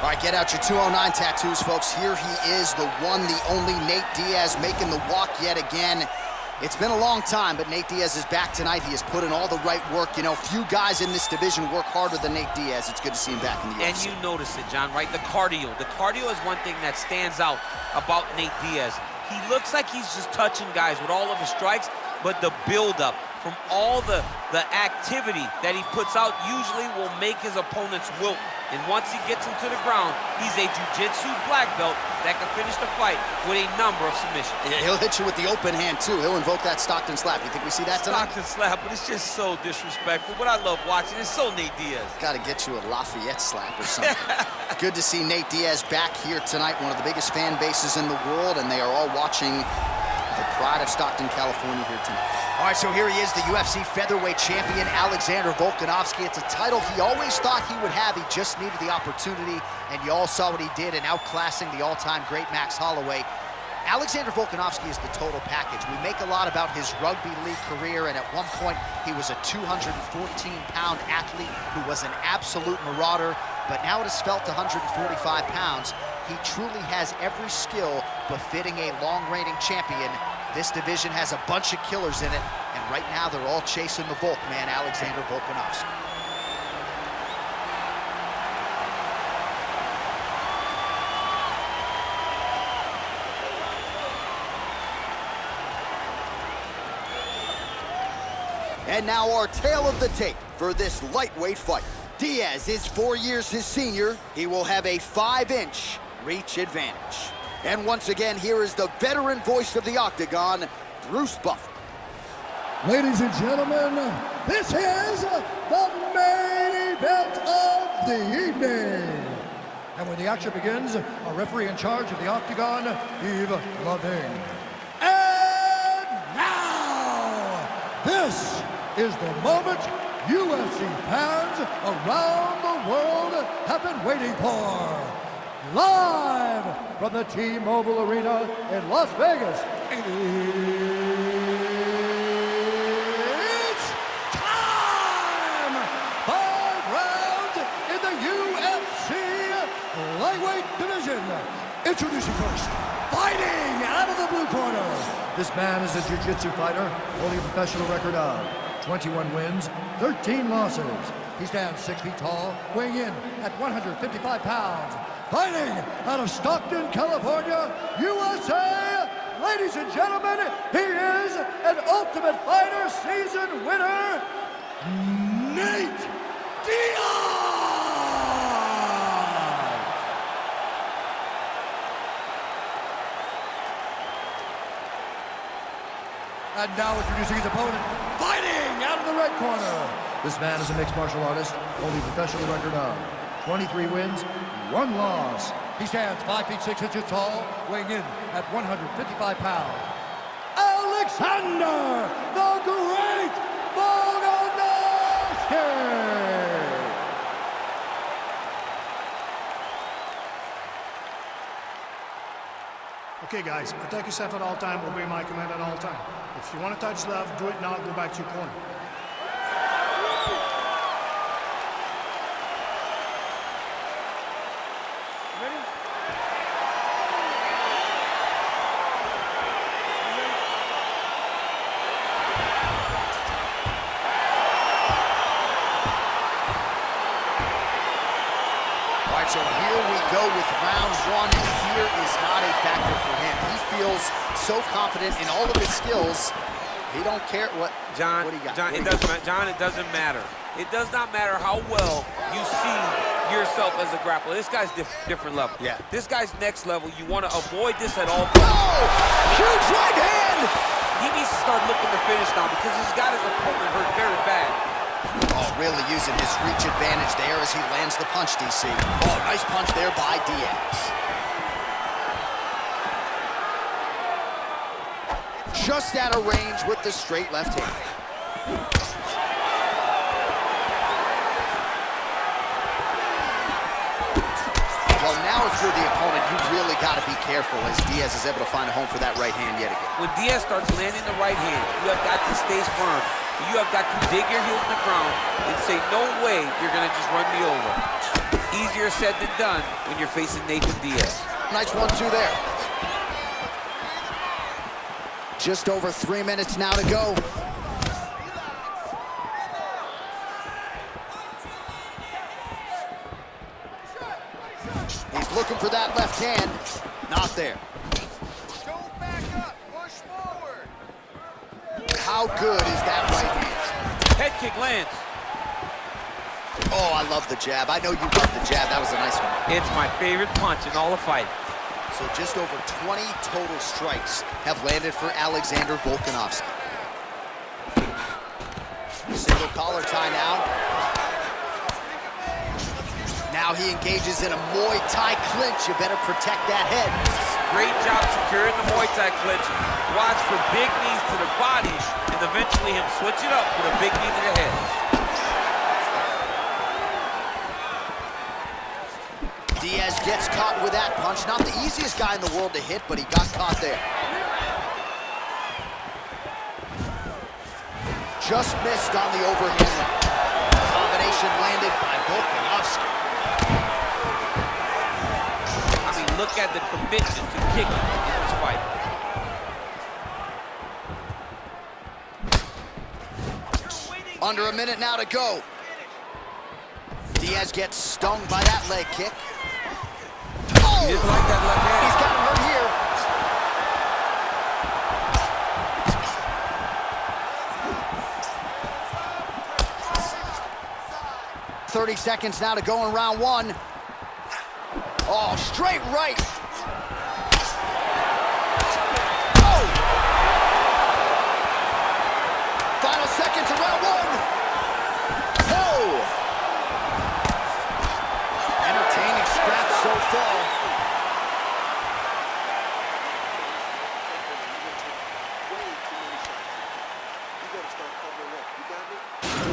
All right, get out your 209 tattoos, folks. Here he is, the one, the only Nate Diaz, making the walk yet again. It's been a long time, but Nate Diaz is back tonight. He has put in all the right work. You know, few guys in this division work harder than Nate Diaz. It's good to see him back in the UFC. And you notice it, John, right? The cardio. The cardio is one thing that stands out about Nate Diaz. He looks like he's just touching guys with all of his strikes, but the buildup from all the activity that he puts out usually will make his opponents wilt. And once he gets him to the ground, he's a jiu-jitsu black belt that can finish the fight with a number of submissions. Yeah, he'll hit you with the open hand, too. He'll invoke that Stockton slap. You think we see that tonight? Stockton slap, but it's just so disrespectful. But I love watching. It's so Nate Diaz. Got to get you a Lafayette slap or something. Good to see Nate Diaz back here tonight, one of the biggest fan bases in the world, and they are all watching the pride of Stockton, California here tonight. All right, so here he is, the UFC featherweight champion, Alexandr Volkanovski. It's a title he always thought he would have. He just needed the opportunity, and you all saw what he did in outclassing the all-time great Max Holloway. Alexandr Volkanovski is the total package. We make a lot about his rugby league career, and at one point, he was a 214-pound athlete who was an absolute marauder, but now at his felt 145 pounds, he truly has every skill befitting a long-reigning champion. This division has a bunch of killers in it, and right now they're all chasing the Volk man, Alexandr Volkanovski. And now our tale of the tape for this lightweight fight. Diaz is 4 years his senior. He will have a 5-inch reach advantage. And once again, here is the veteran voice of the Octagon, Bruce Buffer. Ladies and gentlemen, this is the main event of the evening. And when the action begins, our referee in charge of the Octagon, Yves Lavigne. And now, this is the moment UFC fans around the world have been waiting for. Live from the T-Mobile Arena in Las Vegas, it's time! 5 rounds in the UFC lightweight division. Introducing first, fighting out of the blue corner. This man is a jiu-jitsu fighter, holding a professional record of 21 wins, 13 losses. He stands 6 feet tall, weighing in at 155 pounds. Fighting out of Stockton, California, USA, ladies and gentlemen, he is an Ultimate Fighter season winner, Nate Diaz! And now introducing his opponent, fighting out of the red corner. This man is a mixed martial artist, holding a professional record of 23 wins, 1 loss. He stands 5 feet 6 inches tall, weighing in at 155 pounds. Alexandr the Great Volkanovski! Okay, guys, protect yourself at all time, obey my command at all time. If you want to touch left, do it now, go back to your corner. So here we go with round 1. Fear is not a factor for him. He feels so confident in all of his skills. He don't care what. John, what he got. John, it doesn't matter. It does not matter how well you see yourself as a grappler. This guy's different level. Yeah. This guy's next level. You want to avoid this at all costs. Oh! Huge right hand! He needs to start looking to finish now because he's got his opponent hurt very bad. Oh, really using his reach advantage there as he lands the punch, DC. Oh, nice punch there by Diaz. Just out of range with the straight left hand. Well, now if you're the opponent, you really got to be careful as Diaz is able to find a home for that right hand yet again. When Diaz starts landing the right hand, you have got to stay firm. You have got to dig your heels in the ground and say, no way you're going to just run me over. Easier said than done when you're facing Neitt Diaz. Nice 1-2 there. Just over 3 minutes now to go. He's looking for that left hand. Not there. Go back up. Push forward. How good is that right hand? Head kick lands. Oh, I love the jab. I know you love the jab. That was a nice one. It's my favorite punch in all the fight. So just over 20 total strikes have landed for Alexandr Volkanovski. Single collar tie now. Now he engages in a Muay Thai clinch. You better protect that head. Great job securing the Muay Thai clinch. Watch for big knees to the body, and eventually him switch it up with a big knee to the head. Diaz gets caught with that punch. Not the easiest guy in the world to hit, but he got caught there. Just missed on the overhand. Combination landed by Volkanovski. I mean, look at the commitment to kicking in this fight. Under a minute now to go. Diaz gets stung by that leg kick. He didn't like that left hand. He's got him hurt here. 30 seconds now to go in round one. Oh, straight right. Oh! Final seconds of round one. Oh! Entertaining scrap so far.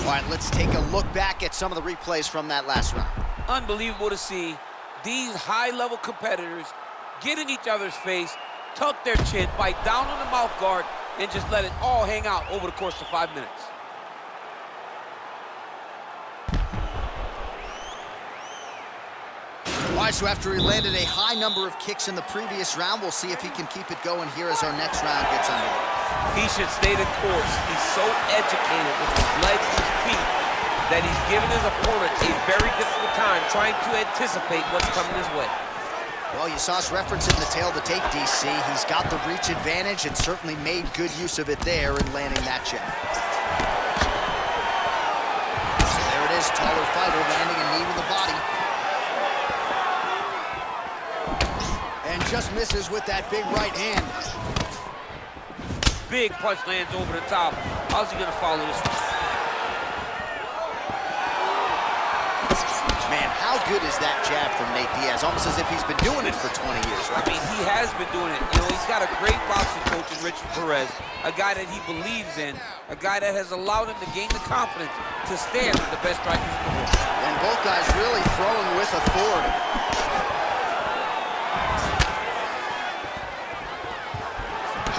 All right, let's take a look back at some of the replays from that last round. Unbelievable to see these high-level competitors get in each other's face, tuck their chin, bite down on the mouth guard, and just let it all hang out over the course of 5 minutes. All right, so after he landed a high number of kicks in the previous round, we'll see if he can keep it going here as our next round gets underway. He should stay the course. He's so educated with his legs and his feet that he's given his opponent a very difficult time trying to anticipate what's coming his way. Well, you saw us referencing the tail of the tape, DC. He's got the reach advantage and certainly made good use of it there in landing that jab. So there it is, taller fighter landing a knee to the body. And just misses with that big right hand. Big punch lands over the top. How's he gonna follow this one? Man, how good is that jab from Neitt Diaz? Almost as if he's been doing it for 20 years, right? I mean, he has been doing it. You know, he's got a great boxing coach in Richard Perez, a guy that he believes in, a guy that has allowed him to gain the confidence to stand with the best strikers in the world. And both guys really throwing with authority.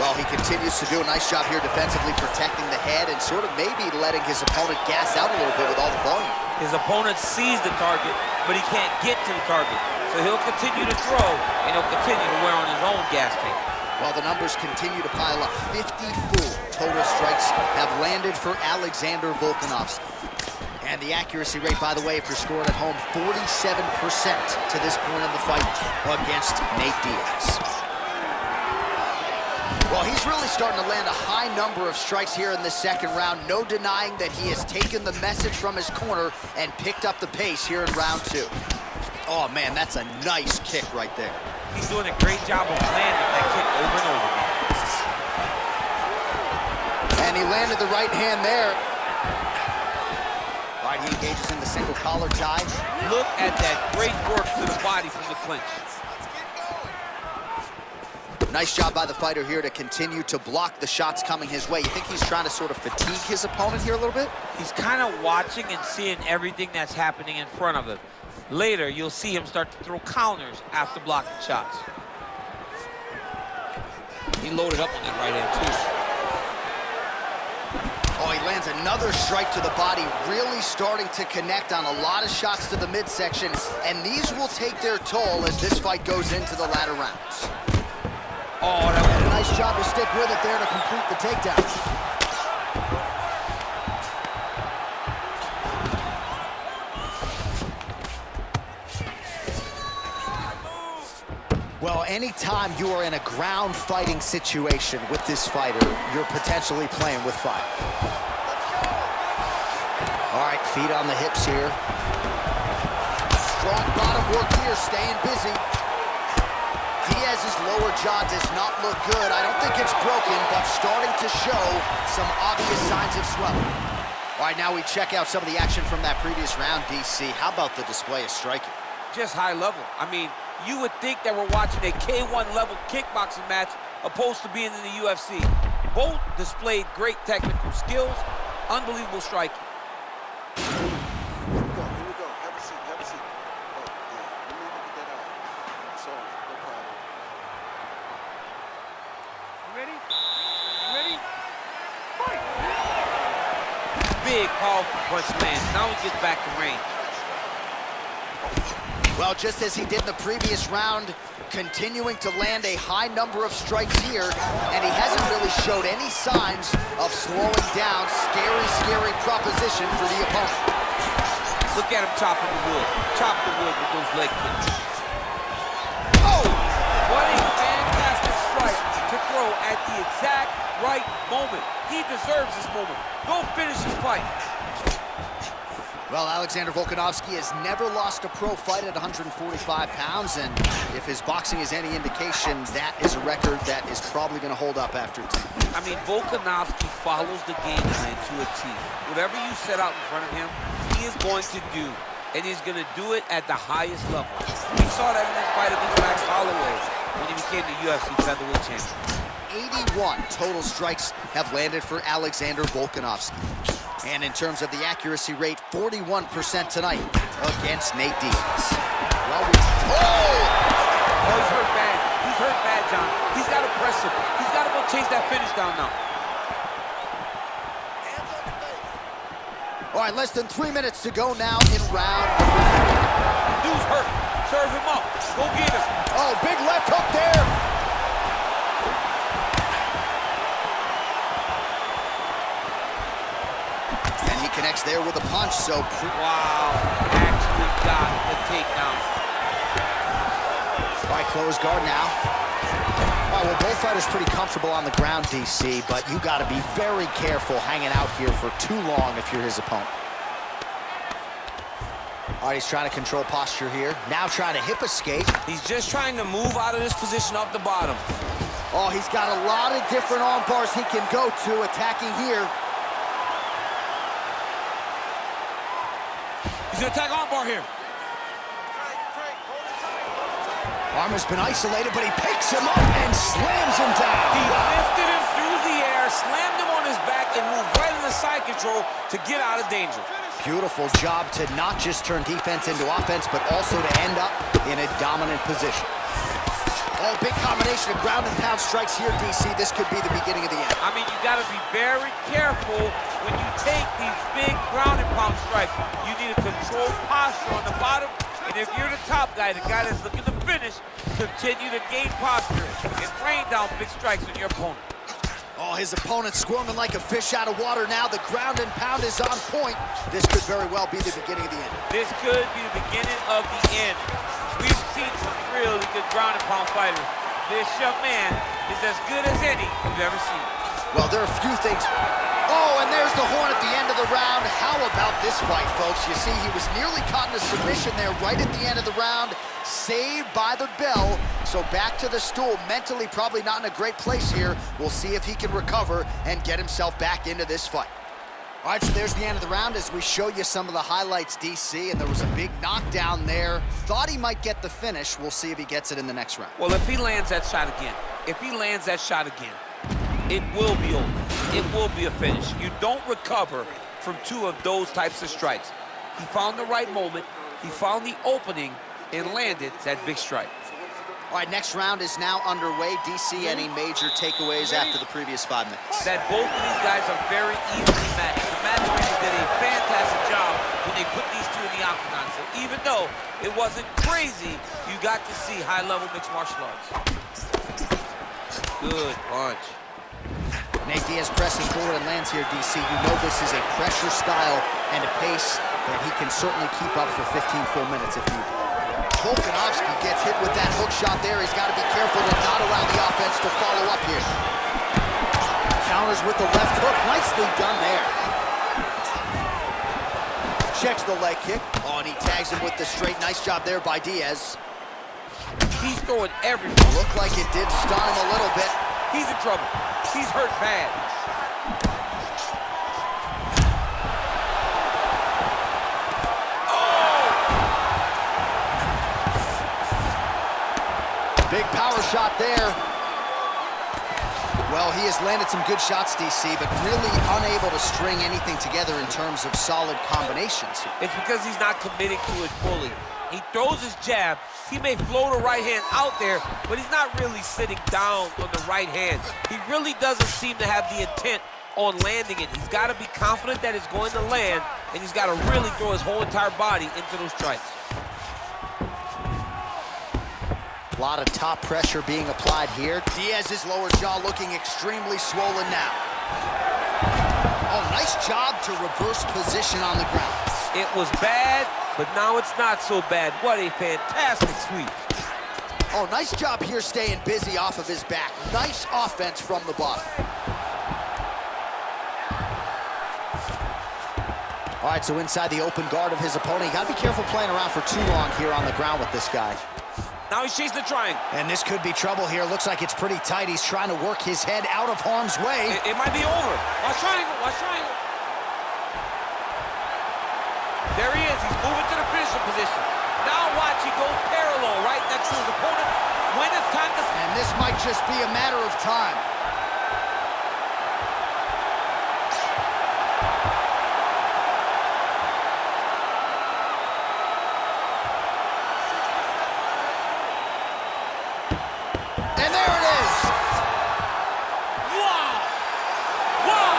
Well, he continues to do a nice job here defensively, protecting the head and sort of maybe letting his opponent gas out a little bit with all the volume. His opponent sees the target, but he can't get to the target. So he'll continue to throw, and he'll continue to wear on his own gas tank. While the numbers continue to pile up, 54 total strikes have landed for Alexandr Volkanovski. And the accuracy rate, by the way, if you're scoring at home, 47% to this point in the fight against Neitt Diaz. Well, he's really starting to land a high number of strikes here in this second round. No denying that he has taken the message from his corner and picked up the pace here in round two. Oh, man, that's a nice kick right there. He's doing a great job of landing that kick over and over again. And he landed the right hand there. All right, he engages in the single collar tie. Look at that great work to the body from the clinch. Nice job by the fighter here to continue to block the shots coming his way. You think he's trying to sort of fatigue his opponent here a little bit? He's kind of watching and seeing everything that's happening in front of him. Later, you'll see him start to throw counters after blocking shots. He loaded up on that right hand, too. Oh, Oh, he lands another strike to the body, really starting to connect on a lot of shots to the midsection, and these will take their toll as this fight goes into the latter rounds. Oh, that was a nice job to stick with it there to complete the takedown. Well, anytime you are in a ground fighting situation with this fighter, you're potentially playing with fire. All right, feet on the hips here. Strong bottom work here, staying busy. Diaz's lower jaw does not look good. I don't think it's broken, but starting to show some obvious signs of swelling. All right, now we check out some of the action from that previous round, DC. How about the display of striking? just high level. I mean, you would think that we're watching a K1 level kickboxing match opposed to being in the UFC. Both displayed great technical skills, unbelievable striking. Here we go. Have a seat. Oh, yeah. Let me get that out. Sorry, no problem. You ready? Fight! Big, powerful punch lands. Now he gets back to range. Well, just as he did in the previous round, continuing to land a high number of strikes here, and he hasn't really showed any signs of slowing down. Scary proposition for the opponent. Look at him chopping the wood. Chop the wood with those leg kicks. Oh! What a fantastic strike to throw at the exact right moment. He deserves this moment. Go finish his fight. Well, Alexandr Volkanovski has never lost a pro fight at 145 pounds, and if his boxing is any indication, that is a record that is probably going to hold up after tonight. I mean, Volkanovski follows the game plan to a T. Whatever you set out in front of him, he is going to do, and he's going to do it at the highest level. We saw that in his fight against Max Holloway when he became the UFC featherweight champion. 81 total strikes have landed for Alexandr Volkanovski. And in terms of the accuracy rate, 41% tonight against Nate Diaz. Well, Oh, he's hurt bad. He's hurt bad, John. He's got to press him. He's got to go chase that finish down now. All right, less than 3 minutes to go now in round. Dude's hurt. Serve him up. Go get him. Oh, big left hook there. Connects there with a punch, so... Wow, actually got the takedown. All right, close guard now. All right, well, both fighters pretty comfortable on the ground, DC, but you got to be very careful hanging out here for too long if you're his opponent. All right, he's trying to control posture here. Now trying to hip escape. He's just trying to move out of this position off the bottom. Oh, he's got a lot of different arm bars he can go to attacking here. He's gonna attack armbar here. Arm has been isolated, but he picks him up and slams him down. He lifted him through the air, slammed him on his back, and moved right into side control to get out of danger. Beautiful job to not just turn defense into offense, but also to end up in a dominant position. Oh, big combination of ground and pound strikes here, DC. This could be the beginning of the end. I mean, you got to be very careful when you take these big ground and pound strikes. You need a controlled posture on the bottom, and if you're the top guy, the guy that's looking to finish, continue to gain posture and rain down big strikes on your opponent. Oh, his opponent squirming like a fish out of water now. The ground and pound is on point. This could very well be the beginning of the end. This could be the beginning of the end. We've seen some really good ground and pound fighters. This young man is as good as any you've ever seen. Well, there are a few things. Oh, and there's the horn at the end of the round. How about this fight, folks? You see, he was nearly caught in a submission there right at the end of the round. Saved by the bell. So back to the stool. Mentally probably not in a great place here. We'll see if he can recover and get himself back into this fight. All right, so there's the end of the round as we show you some of the highlights, DC, and there was a big knockdown there. Thought he might get the finish. We'll see if he gets it in the next round. Well, if he lands that shot again, it will be over. It will be a finish. You don't recover from two of those types of strikes. He found the right moment, he found the opening, and landed that big strike. All right, next round is now underway. DC, any major takeaways after the previous 5 minutes? That both of these guys are very evenly matched. The matchmakers did a fantastic job when they put these two in the octagon. So even though it wasn't crazy, you got to see high-level mixed martial arts. Good punch. Nate Diaz presses forward and lands here, DC. You know this is a pressure style and a pace that he can certainly keep up for 15 full minutes if needed. Volkanovski gets hit with that hook shot there. He's got to be careful to not allow the offense to follow up here. Counters with the left hook. Nicely done there. Checks the leg kick. Oh, and he tags him with the straight. Nice job there by Diaz. He's throwing everything. Looked like it did stun him a little bit. He's in trouble. He's hurt bad. Big power shot there. Well, he has landed some good shots, DC, but really unable to string anything together in terms of solid combinations. It's because he's not committing to it fully. He throws his jab. He may float a right hand out there, but he's not really sitting down on the right hand. He really doesn't seem to have the intent on landing it. He's got to be confident that it's going to land, and he's got to really throw his whole entire body into those strikes. A lot of top pressure being applied here. Diaz's lower jaw looking extremely swollen now. Oh, nice job to reverse position on the ground. It was bad, but now it's not so bad. What a fantastic sweep. Oh, nice job here staying busy off of his back. Nice offense from the bottom. All right, so inside the open guard of his opponent. You got to be careful playing around for too long here on the ground with this guy. Now he's chasing the triangle. And this could be trouble here. Looks like it's pretty tight. He's trying to work his head out of harm's way. It might be over. Watch triangle, watch triangle. There he is. He's moving to the finishing position. Now watch, he goes parallel right next to his opponent. When it's time to... And this might just be a matter of time. And there it is. Wow! Wow!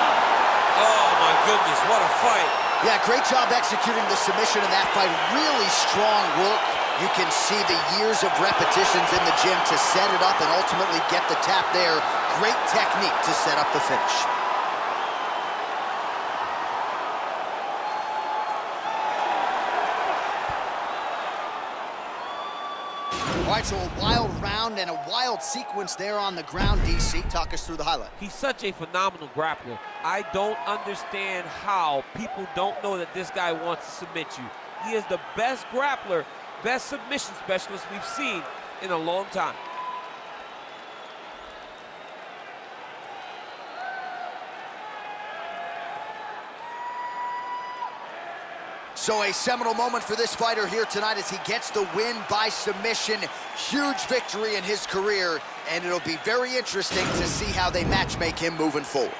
Oh my goodness, what a fight. Yeah, great job executing the submission in that fight. Really strong work. You can see the years of repetitions in the gym to set it up and ultimately get the tap there. Great technique to set up the finish. All right, so a wild round and a wild sequence there on the ground, DC. Talk us through the highlight. He's such a phenomenal grappler. I don't understand how people don't know that this guy wants to submit you. He is the best grappler, best submission specialist we've seen in a long time. So a seminal moment for this fighter here tonight as he gets the win by submission. Huge victory in his career, and it'll be very interesting to see how they matchmake him moving forward.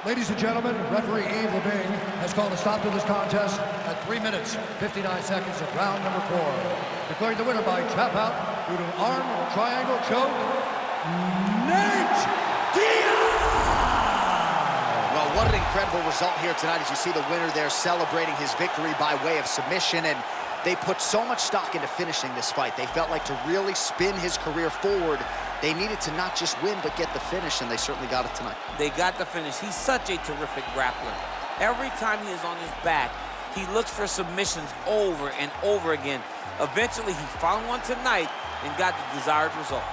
Ladies and gentlemen, referee Yves Levine has called a stop to this contest at 3 minutes, 59 seconds of round number 4. Declaring the winner by tap out due to arm triangle choke, Nate Diaz! Well, what an incredible result here tonight as you see the winner there celebrating his victory by way of submission, and they put so much stock into finishing this fight. They felt like to really spin his career forward, they needed to not just win, but get the finish, and they certainly got it tonight. They got the finish. He's such a terrific grappler. Every time he is on his back, he looks for submissions over and over again. Eventually, he found one tonight and got the desired result.